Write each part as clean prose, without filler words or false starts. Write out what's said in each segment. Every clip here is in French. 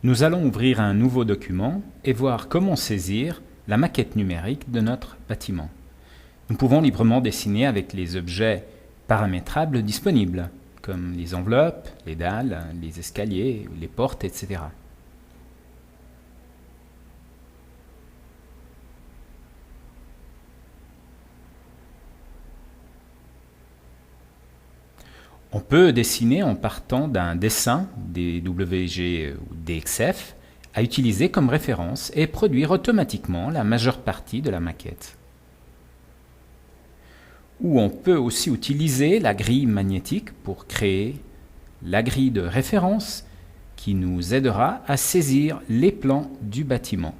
Nous allons ouvrir un nouveau document et voir comment saisir la maquette numérique de notre bâtiment. Nous pouvons librement dessiner avec les objets paramétrables disponibles, comme les enveloppes, les dalles, les escaliers, les portes, etc. On peut dessiner en partant d'un dessin, DWG ou DXF, à utiliser comme référence et produire automatiquement la majeure partie de la maquette. Ou on peut aussi utiliser la grille magnétique pour créer la grille de référence qui nous aidera à saisir les plans du bâtiment.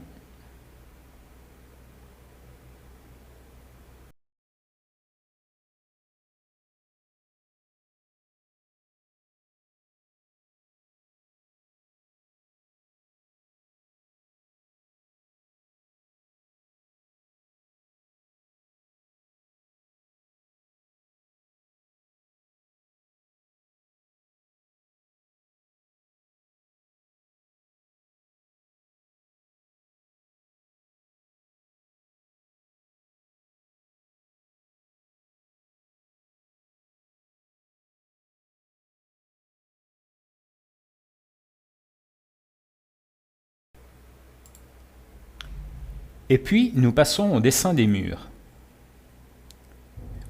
Et puis, nous passons au dessin des murs.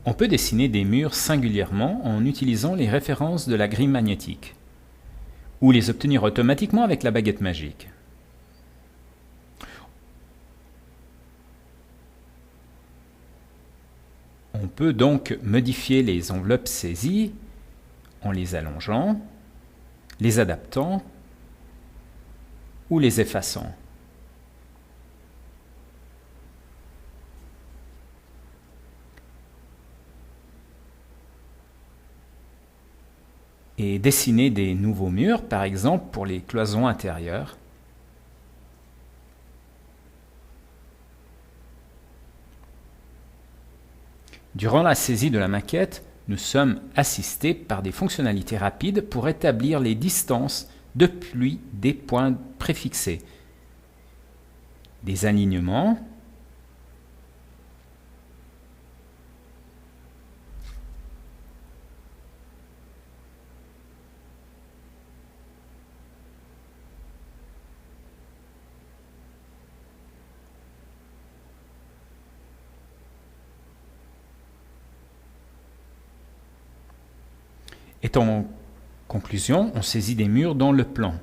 On peut dessiner des murs singulièrement en utilisant les références de la grille magnétique, ou les obtenir automatiquement avec la baguette magique. On peut donc modifier les enveloppes saisies en les allongeant, les adaptant ou les effaçant. Et dessiner des nouveaux murs, par exemple pour les cloisons intérieures. Durant la saisie de la maquette, nous sommes assistés par des fonctionnalités rapides pour établir les distances depuis des points préfixés. Des alignements, et en conclusion, on saisit des murs dans le plan.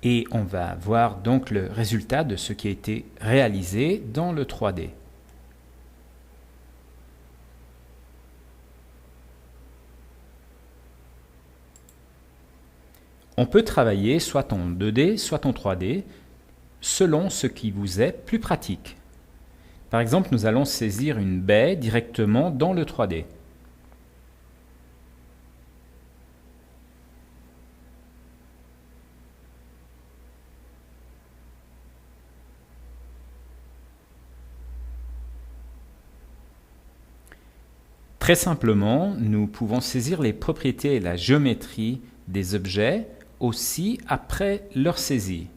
Et on va voir donc le résultat de ce qui a été réalisé dans le 3D. On peut travailler soit en 2D, soit en 3D, selon ce qui vous est plus pratique. Par exemple, nous allons saisir une baie directement dans le 3D. Très simplement, nous pouvons saisir les propriétés et la géométrie des objets aussi après leur saisie.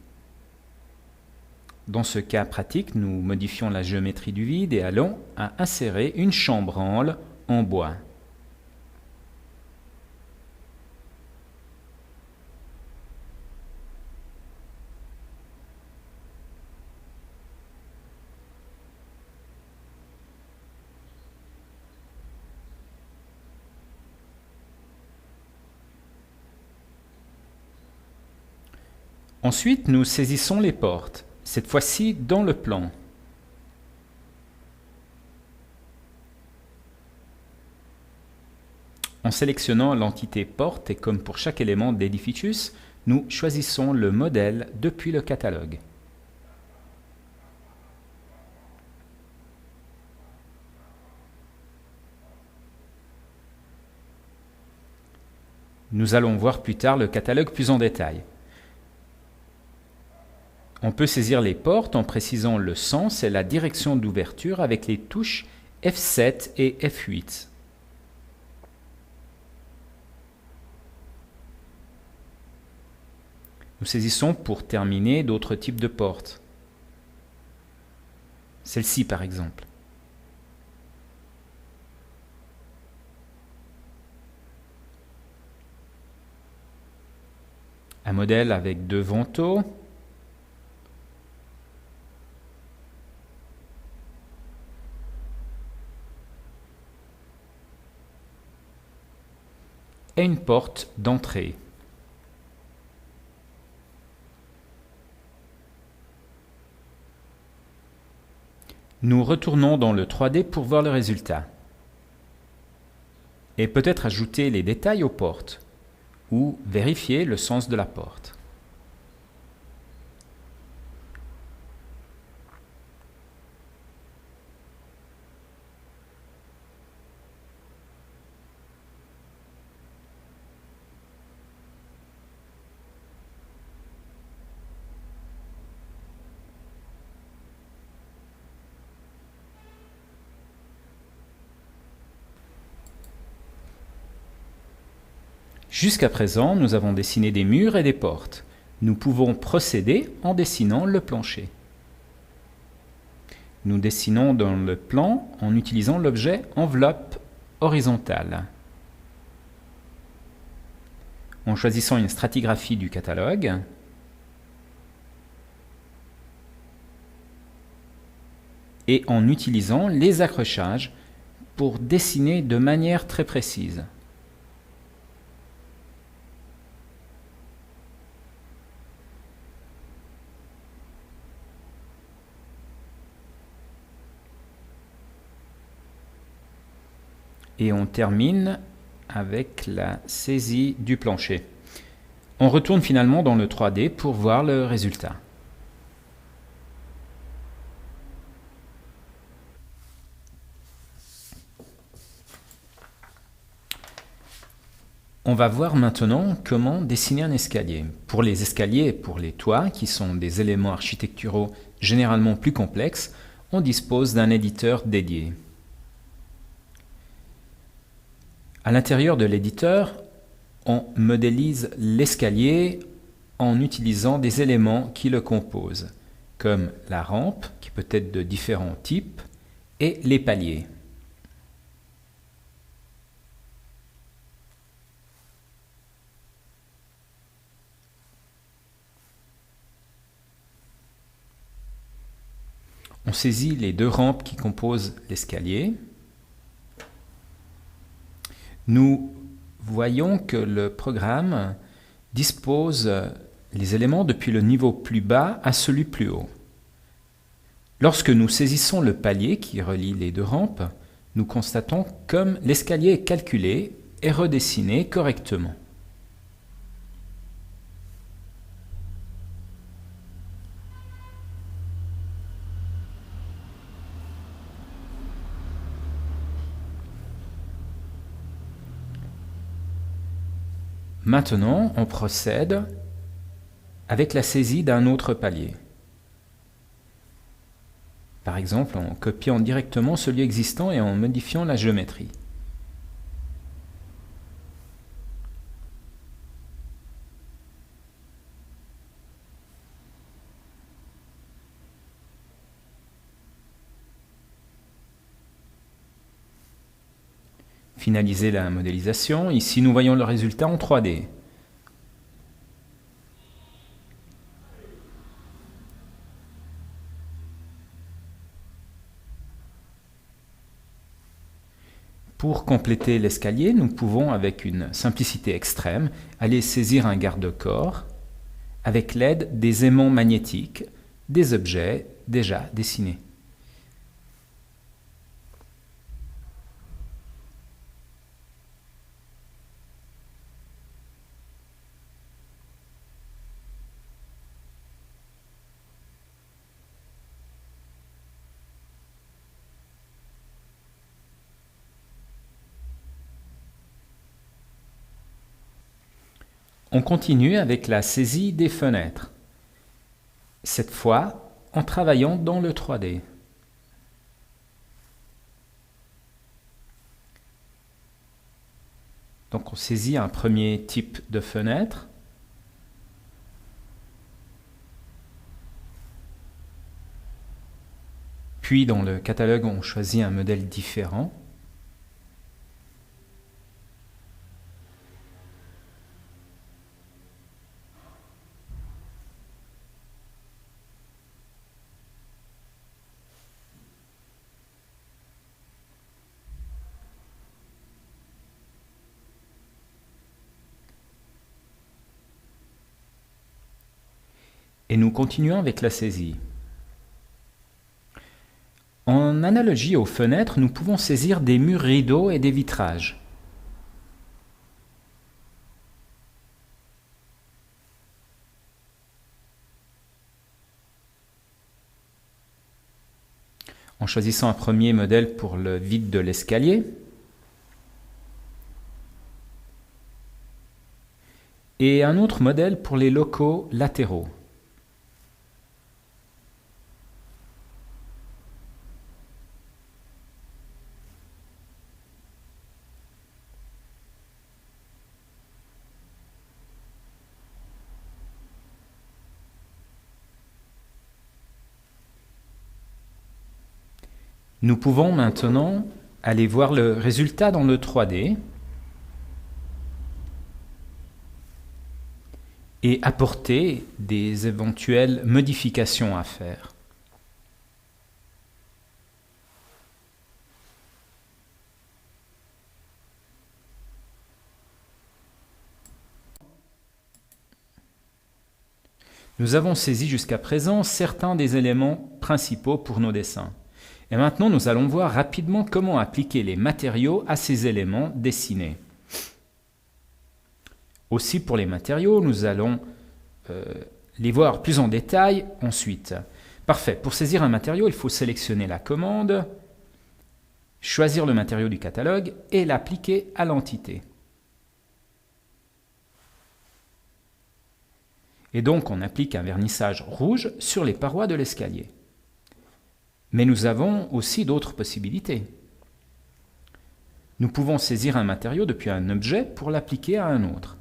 Dans ce cas pratique, nous modifions la géométrie du vide et allons à insérer une chambranle en bois. Ensuite, nous saisissons les portes, cette fois-ci dans le plan. En sélectionnant l'entité porte et comme pour chaque élément d'édifice, nous choisissons le modèle depuis le catalogue. Nous allons voir plus tard le catalogue plus en détail. On peut saisir les portes en précisant le sens et la direction d'ouverture avec les touches F7 et F8. Nous saisissons pour terminer d'autres types de portes. Celle-ci par exemple. Un modèle avec 2 vantaux. Et une porte d'entrée. Nous retournons dans le 3D pour voir le résultat. Et peut-être ajouter les détails aux portes ou vérifier le sens de la porte. Jusqu'à présent, nous avons dessiné des murs et des portes. Nous pouvons procéder en dessinant le plancher. Nous dessinons dans le plan en utilisant l'objet enveloppe horizontale. En choisissant une stratigraphie du catalogue, et en utilisant les accrochages pour dessiner de manière très précise. Et on termine avec la saisie du plancher. On retourne finalement dans le 3D pour voir le résultat. On va voir maintenant comment dessiner un escalier. Pour les escaliers et pour les toits, qui sont des éléments architecturaux généralement plus complexes, on dispose d'un éditeur dédié. À l'intérieur de l'éditeur, on modélise l'escalier en utilisant des éléments qui le composent, comme la rampe, qui peut être de différents types, et les paliers. On saisit les 2 rampes qui composent l'escalier. Nous voyons que le programme dispose les éléments depuis le niveau plus bas à celui plus haut. Lorsque nous saisissons le palier qui relie les 2 rampes, nous constatons comme l'escalier est calculé et redessiné correctement. Maintenant, on procède avec la saisie d'un autre palier. Par exemple, en copiant directement celui existant et en modifiant la géométrie. Finaliser la modélisation. Ici, nous voyons le résultat en 3D. Pour compléter l'escalier, nous pouvons, avec une simplicité extrême, aller saisir un garde-corps avec l'aide des aimants magnétiques des objets déjà dessinés. On continue avec la saisie des fenêtres, cette fois en travaillant dans le 3D. Donc on saisit un premier type de fenêtre. Puis dans le catalogue, on choisit un modèle différent. Et nous continuons avec la saisie. En analogie aux fenêtres, nous pouvons saisir des murs rideaux et des vitrages. En choisissant un premier modèle pour le vide de l'escalier, et un autre modèle pour les locaux latéraux. Nous pouvons maintenant aller voir le résultat dans le 3D et apporter des éventuelles modifications à faire. Nous avons saisi jusqu'à présent certains des éléments principaux pour nos dessins. Et maintenant, nous allons voir rapidement comment appliquer les matériaux à ces éléments dessinés. Aussi pour les matériaux, nous allons les voir plus en détail ensuite. Parfait. Pour saisir un matériau, il faut sélectionner la commande, choisir le matériau du catalogue et l'appliquer à l'entité. Et donc, on applique un vernissage rouge sur les parois de l'escalier. Mais nous avons aussi d'autres possibilités. Nous pouvons saisir un matériau depuis un objet pour l'appliquer à un autre.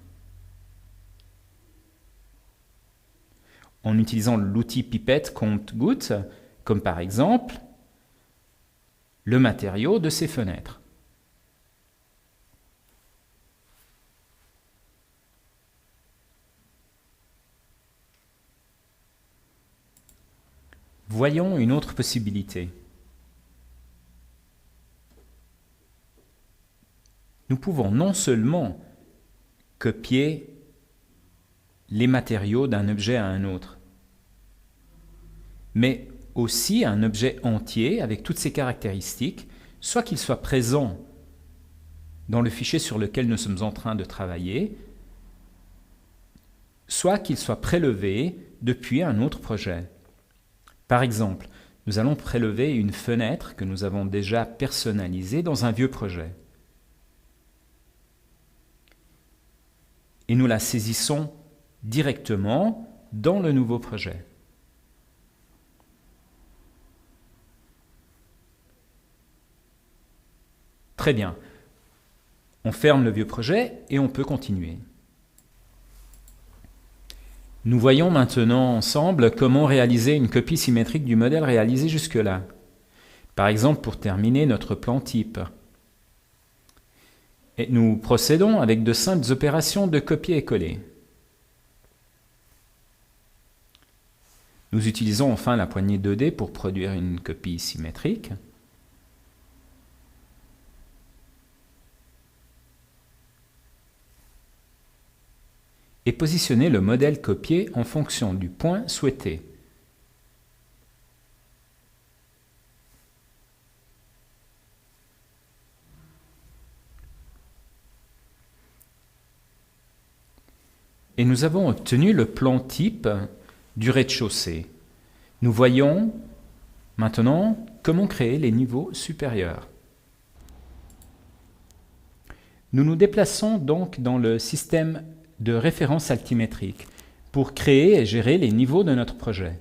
En utilisant l'outil pipette compte-gouttes, comme par exemple le matériau de ces fenêtres. Voyons une autre possibilité. Nous pouvons non seulement copier les matériaux d'un objet à un autre, mais aussi un objet entier avec toutes ses caractéristiques, soit qu'il soit présent dans le fichier sur lequel nous sommes en train de travailler, soit qu'il soit prélevé depuis un autre projet. Par exemple, nous allons prélever une fenêtre que nous avons déjà personnalisée dans un vieux projet. Et nous la saisissons directement dans le nouveau projet. Très bien. On ferme le vieux projet et on peut continuer. Nous voyons maintenant ensemble comment réaliser une copie symétrique du modèle réalisé jusque-là. Par exemple, pour terminer notre plan type. Et nous procédons avec de simples opérations de copier et coller. Nous utilisons enfin la poignée 2D pour produire une copie symétrique. Et positionner le modèle copié en fonction du point souhaité. Et nous avons obtenu le plan type du rez-de-chaussée. Nous voyons maintenant comment créer les niveaux supérieurs. Nous nous déplaçons donc dans le système de référence altimétrique pour créer et gérer les niveaux de notre projet.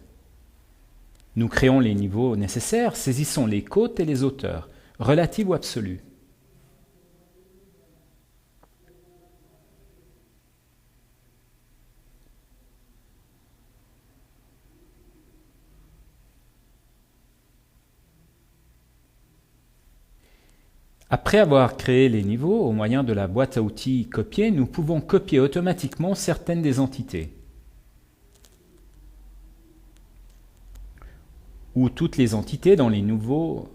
Nous créons les niveaux nécessaires, saisissons les côtes et les hauteurs, relatives ou absolues. Après avoir créé les niveaux au moyen de la boîte à outils copier, nous pouvons copier automatiquement certaines des entités, ou toutes les entités dans les niveaux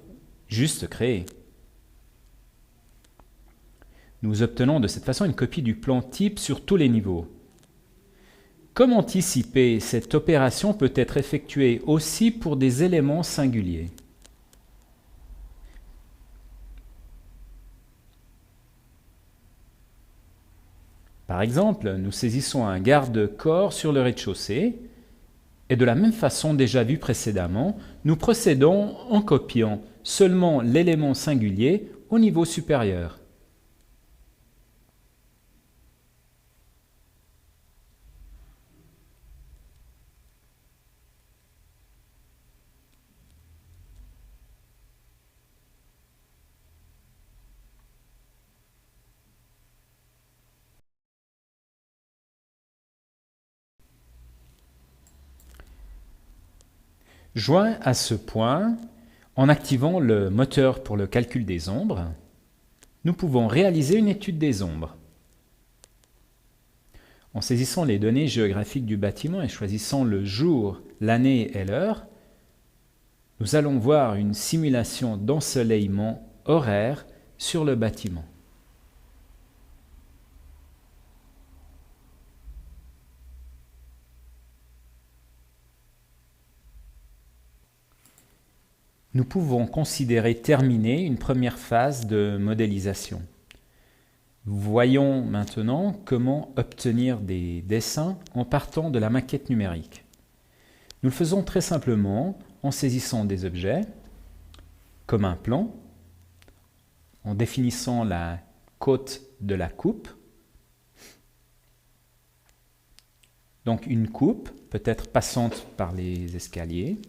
juste créés. Nous obtenons de cette façon une copie du plan type sur tous les niveaux. Comme anticipé, cette opération peut être effectuée aussi pour des éléments singuliers. Par exemple, nous saisissons un garde-corps sur le rez-de-chaussée, et de la même façon déjà vue précédemment, nous procédons en copiant seulement l'élément singulier au niveau supérieur. Joint à ce point, en activant le moteur pour le calcul des ombres, nous pouvons réaliser une étude des ombres. En saisissant les données géographiques du bâtiment et choisissant le jour, l'année et l'heure, nous allons voir une simulation d'ensoleillement horaire sur le bâtiment. Nous pouvons considérer terminée une première phase de modélisation. Voyons maintenant comment obtenir des dessins en partant de la maquette numérique. Nous le faisons très simplement en saisissant des objets, comme un plan, en définissant la côte de la coupe. Donc une coupe peut être passante par les escaliers.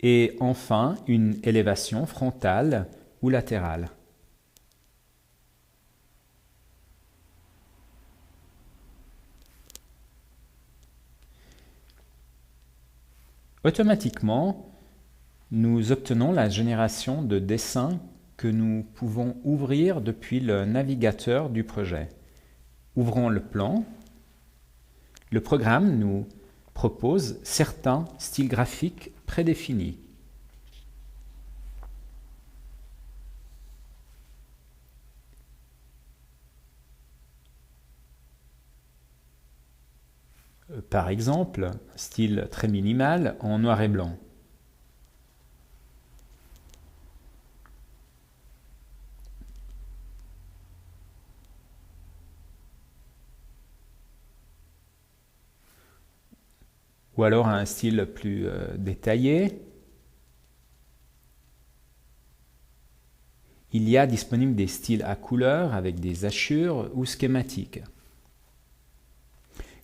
Et enfin, une élévation frontale ou latérale. Automatiquement, nous obtenons la génération de dessins que nous pouvons ouvrir depuis le navigateur du projet. Ouvrons le plan. Le programme nous propose certains styles graphiques prédéfinis. Par exemple, un style très minimal en noir et blanc. Ou alors un style plus détaillé. Il y a disponible des styles à couleurs avec des hachures ou schématiques.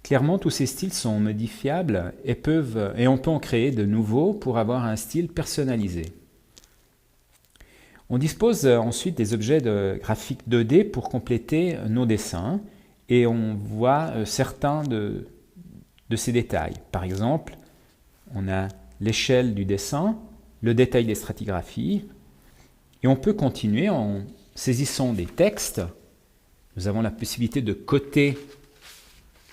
Clairement, tous ces styles sont modifiables et on peut en créer de nouveaux pour avoir un style personnalisé. On dispose ensuite des objets de graphique 2D pour compléter nos dessins et on voit certains de ces détails. Par exemple, on a l'échelle du dessin, le détail des stratigraphies, et on peut continuer en saisissant des textes. Nous avons la possibilité de coter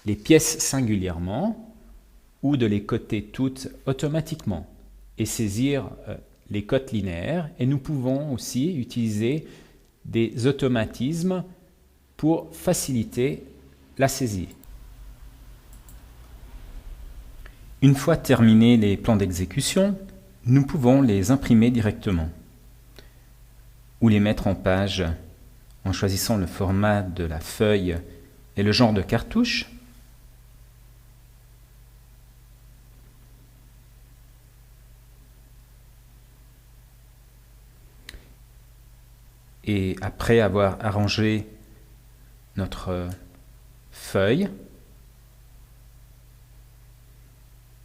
les pièces singulièrement ou de les coter toutes automatiquement et saisir les cotes linéaires. Et nous pouvons aussi utiliser des automatismes pour faciliter la saisie. Une fois terminés les plans d'exécution, nous pouvons les imprimer directement ou les mettre en page en choisissant le format de la feuille et le genre de cartouche. Et après avoir arrangé notre feuille,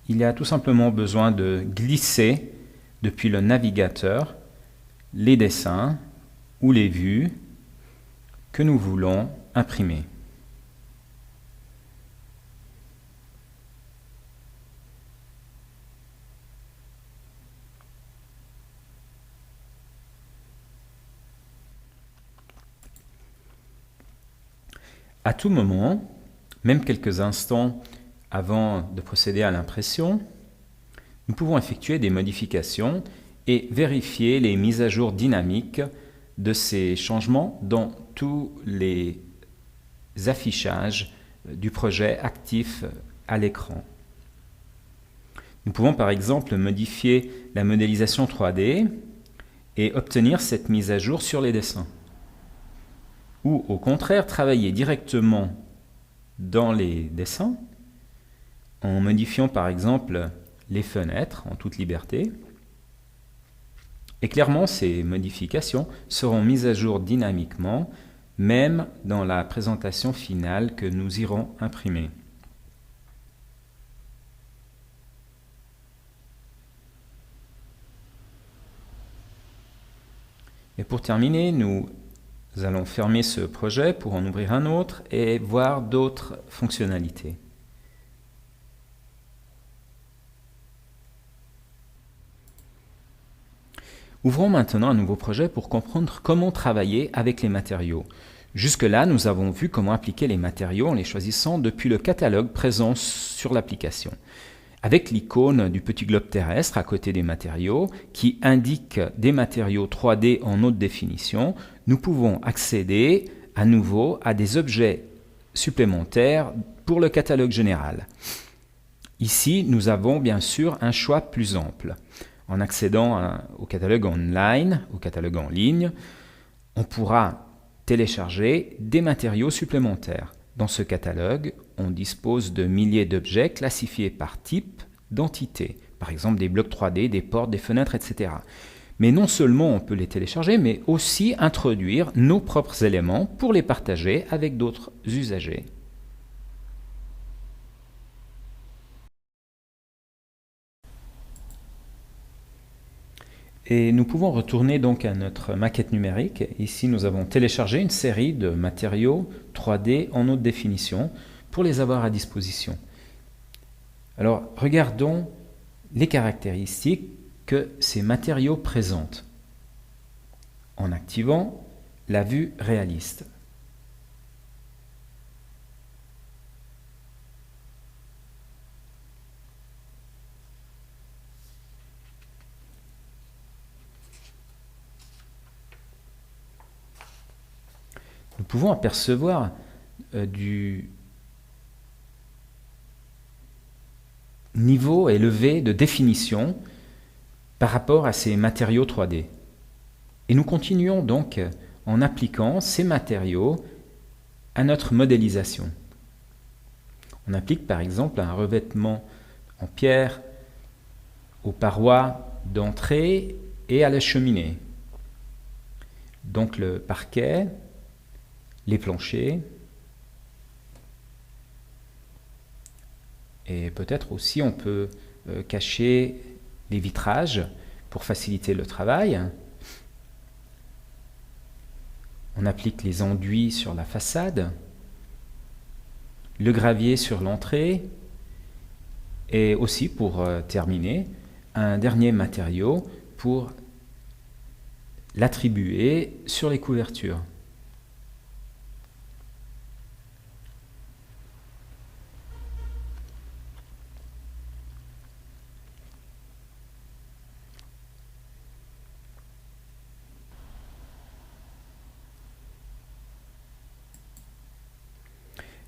il y a tout simplement besoin de glisser depuis le navigateur les dessins ou les vues que nous voulons imprimer. À tout moment, même quelques instants avant de procéder à l'impression, nous pouvons effectuer des modifications et vérifier les mises à jour dynamiques de ces changements dans tous les affichages du projet actif à l'écran. Nous pouvons par exemple modifier la modélisation 3D et obtenir cette mise à jour sur les dessins. Ou au contraire, travailler directement dans les dessins en modifiant par exemple les fenêtres en toute liberté. Et clairement, ces modifications seront mises à jour dynamiquement, même dans la présentation finale que nous irons imprimer. Et pour terminer, nous allons fermer ce projet pour en ouvrir un autre et voir d'autres fonctionnalités. Ouvrons maintenant un nouveau projet pour comprendre comment travailler avec les matériaux. Jusque-là, nous avons vu comment appliquer les matériaux en les choisissant depuis le catalogue présent sur l'application. Avec l'icône du petit globe terrestre à côté des matériaux, qui indique des matériaux 3D en haute définition, nous pouvons accéder à nouveau à des objets supplémentaires pour le catalogue général. Ici, nous avons bien sûr un choix plus ample. En accédant au catalogue online, au catalogue en ligne, on pourra télécharger des matériaux supplémentaires. Dans ce catalogue, on dispose de milliers d'objets classifiés par type d'entité, par exemple des blocs 3D, des portes, des fenêtres, etc. Mais non seulement on peut les télécharger, mais aussi introduire nos propres éléments pour les partager avec d'autres usagers. Et nous pouvons retourner donc à notre maquette numérique. Ici, nous avons téléchargé une série de matériaux 3D en haute définition pour les avoir à disposition. Alors, regardons les caractéristiques que ces matériaux présentent en activant la vue réaliste. Nous pouvons apercevoir du niveau élevé de définition par rapport à ces matériaux 3D. Et nous continuons donc en appliquant ces matériaux à notre modélisation. On applique par exemple un revêtement en pierre aux parois d'entrée et à la cheminée. Donc le parquet, les planchers, et peut-être aussi on peut cacher les vitrages pour faciliter le travail. On applique les enduits sur la façade, le gravier sur l'entrée, et aussi pour terminer, un dernier matériau pour l'attribuer sur les couvertures.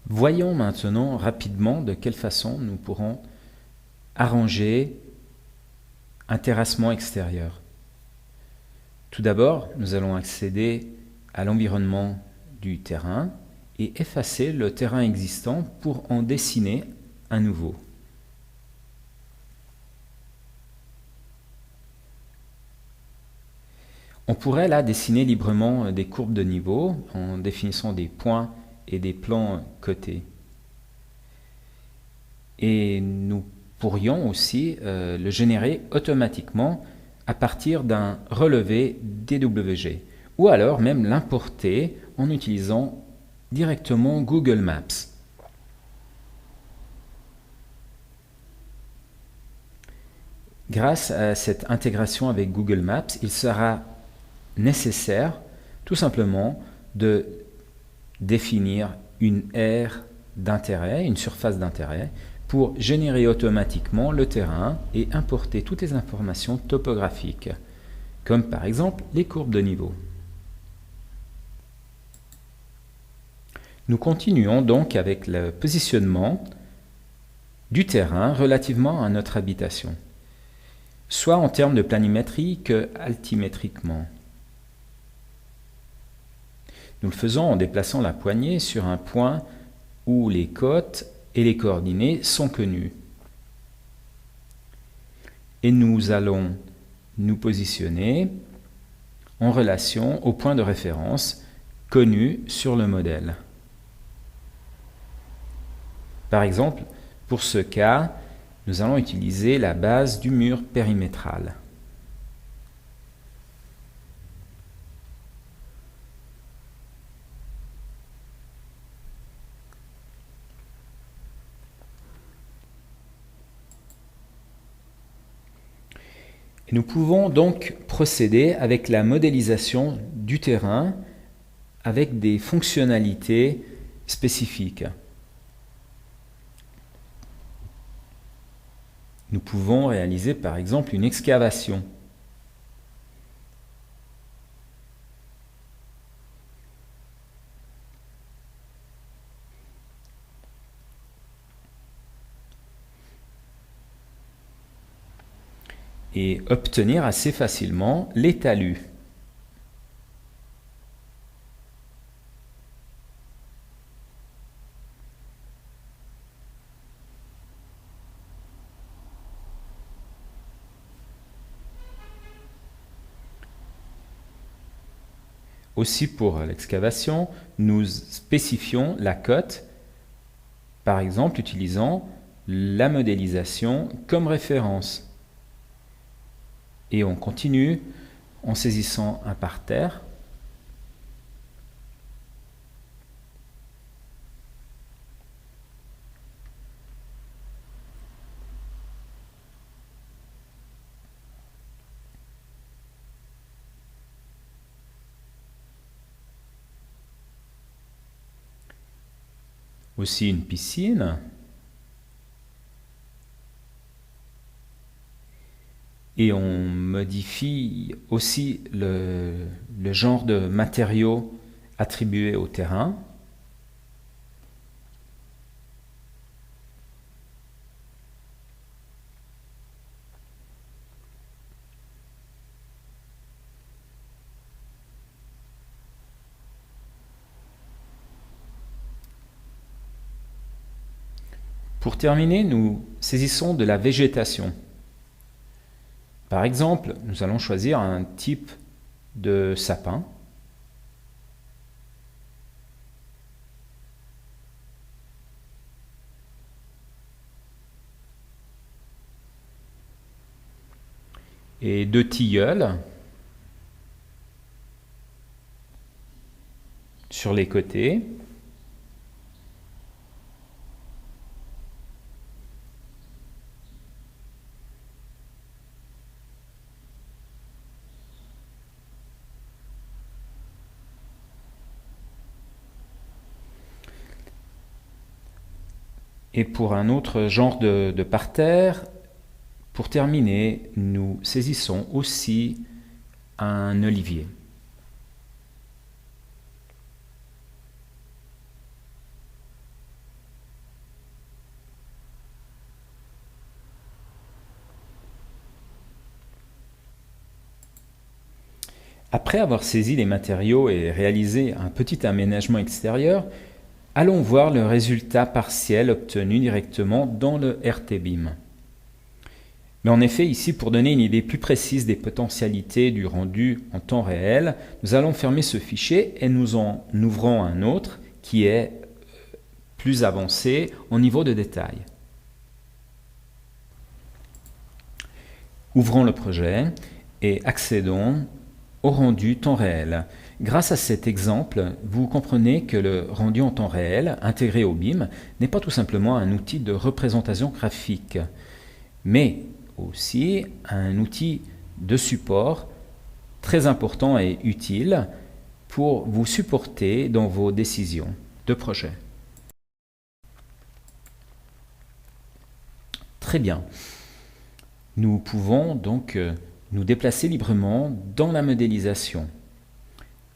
Voyons maintenant rapidement de quelle façon nous pourrons arranger un terrassement extérieur. Tout d'abord, nous allons accéder à l'environnement du terrain et effacer le terrain existant pour en dessiner un nouveau. On pourrait là dessiner librement des courbes de niveau en définissant des points et des plans cotés. Et nous pourrions aussi le générer automatiquement à partir d'un relevé DWG, ou alors même l'importer en utilisant directement Google Maps. Grâce à cette intégration avec Google Maps, il sera nécessaire tout simplement de définir une aire d'intérêt, une surface d'intérêt, pour générer automatiquement le terrain et importer toutes les informations topographiques, comme par exemple les courbes de niveau. Nous continuons donc avec le positionnement du terrain relativement à notre habitation, soit en termes de planimétrie que altimétriquement. Nous le faisons en déplaçant la poignée sur un point où les côtes et les coordonnées sont connues. Et nous allons nous positionner en relation au point de référence connu sur le modèle. Par exemple, pour ce cas, nous allons utiliser la base du mur périmétral. Et nous pouvons donc procéder avec la modélisation du terrain avec des fonctionnalités spécifiques. Nous pouvons réaliser par exemple une excavation. Et obtenir assez facilement les talus. Aussi pour l'excavation, nous spécifions la cote, par exemple utilisant la modélisation comme référence. Et on continue en saisissant un parterre. Aussi une piscine. Et on modifie aussi le genre de matériaux attribués au terrain. Pour terminer, nous saisissons de la végétation. Par exemple, nous allons choisir un type de sapin. Et de tilleuls sur les côtés. Et pour un autre genre de parterre, pour terminer, nous saisissons aussi un olivier. Après avoir saisi les matériaux et réalisé un petit aménagement extérieur, allons voir le résultat partiel obtenu directement dans le RTBIM. Mais en effet, ici, pour donner une idée plus précise des potentialités du rendu en temps réel, nous allons fermer ce fichier et nous en ouvrons un autre qui est plus avancé au niveau de détail. Ouvrons le projet et accédons au rendu temps réel. Grâce à cet exemple, vous comprenez que le rendu en temps réel, intégré au BIM, n'est pas tout simplement un outil de représentation graphique, mais aussi un outil de support très important et utile pour vous supporter dans vos décisions de projet. Très bien. Nous pouvons donc nous déplacer librement dans la modélisation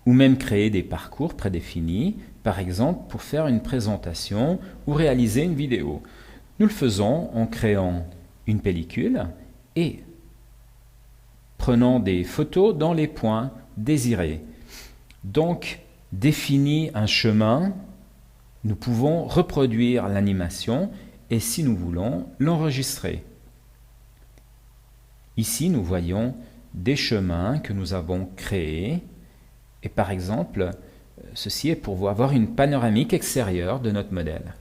ou même créer des parcours prédéfinis, par exemple pour faire une présentation ou réaliser une vidéo. Nous le faisons en créant une pellicule et prenant des photos dans les points désirés. Donc, défini un chemin, nous pouvons reproduire l'animation et si nous voulons, l'enregistrer. Ici, nous voyons des chemins que nous avons créés et par exemple, ceci est pour avoir une panoramique extérieure de notre modèle.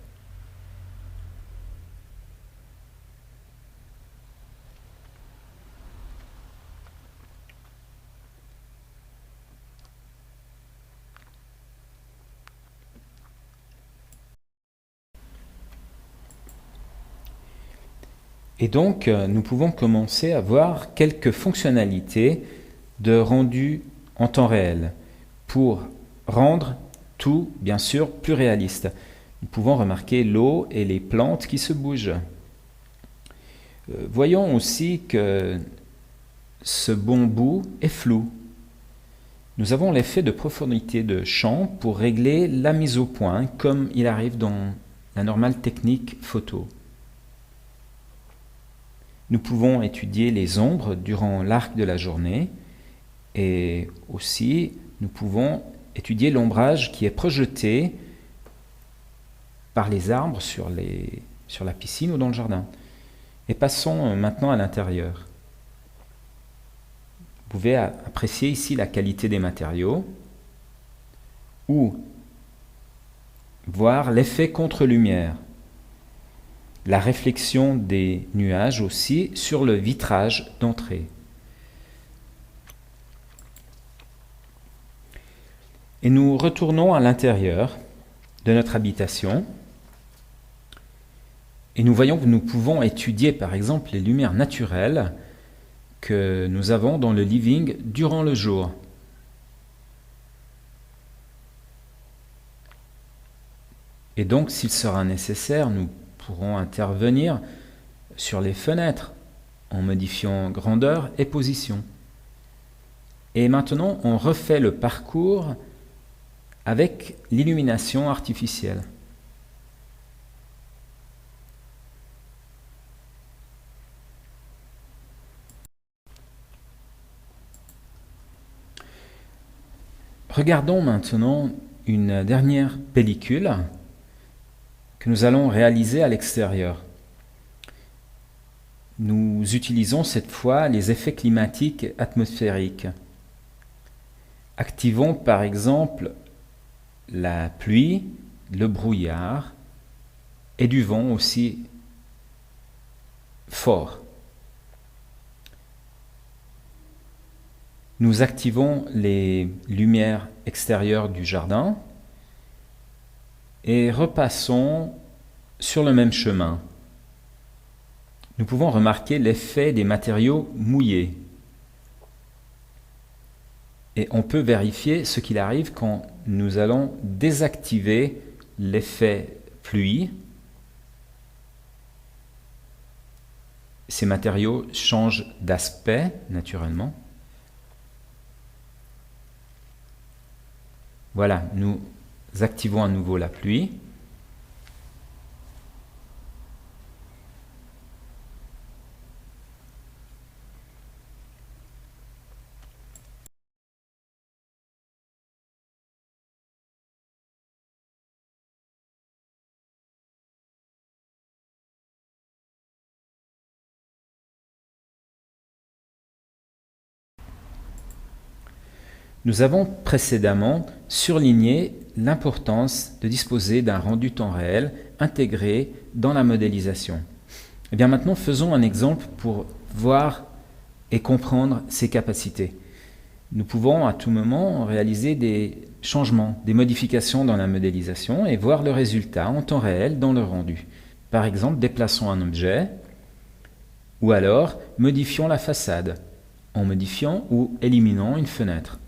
Et donc, nous pouvons commencer à voir quelques fonctionnalités de rendu en temps réel pour rendre tout, bien sûr, plus réaliste. Nous pouvons remarquer l'eau et les plantes qui se bougent. Voyons aussi que ce bon bout est flou. Nous avons l'effet de profondité de champ pour régler la mise au point, comme il arrive dans la normale technique photo. Nous pouvons étudier les ombres durant l'arc de la journée et aussi nous pouvons étudier l'ombrage qui est projeté par les arbres sur la piscine ou dans le jardin. Et passons maintenant à l'intérieur. Vous pouvez apprécier ici la qualité des matériaux ou voir l'effet contre-lumière. La réflexion des nuages aussi sur le vitrage d'entrée. Et nous retournons à l'intérieur de notre habitation et nous voyons que nous pouvons étudier par exemple les lumières naturelles que nous avons dans le living durant le jour. Et donc s'il sera nécessaire, nous pourront intervenir sur les fenêtres en modifiant grandeur et position. Et maintenant, on refait le parcours avec l'illumination artificielle. Regardons maintenant une dernière pellicule que nous allons réaliser à l'extérieur. Nous utilisons cette fois les effets climatiques atmosphériques. Activons par exemple la pluie, le brouillard et du vent aussi fort. Nous activons les lumières extérieures du jardin et repassons sur le même chemin. Nous pouvons remarquer l'effet des matériaux mouillés. Et on peut vérifier ce qu'il arrive quand nous allons désactiver l'effet pluie. Ces matériaux changent d'aspect naturellement. Voilà, nous activons à nouveau la pluie. Nous avons précédemment surligné l'importance de disposer d'un rendu temps réel intégré dans la modélisation. Et bien maintenant, faisons un exemple pour voir et comprendre ces capacités. Nous pouvons à tout moment réaliser des changements, des modifications dans la modélisation et voir le résultat en temps réel dans le rendu. Par exemple, déplaçons un objet ou alors modifions la façade en modifiant ou éliminant une fenêtre.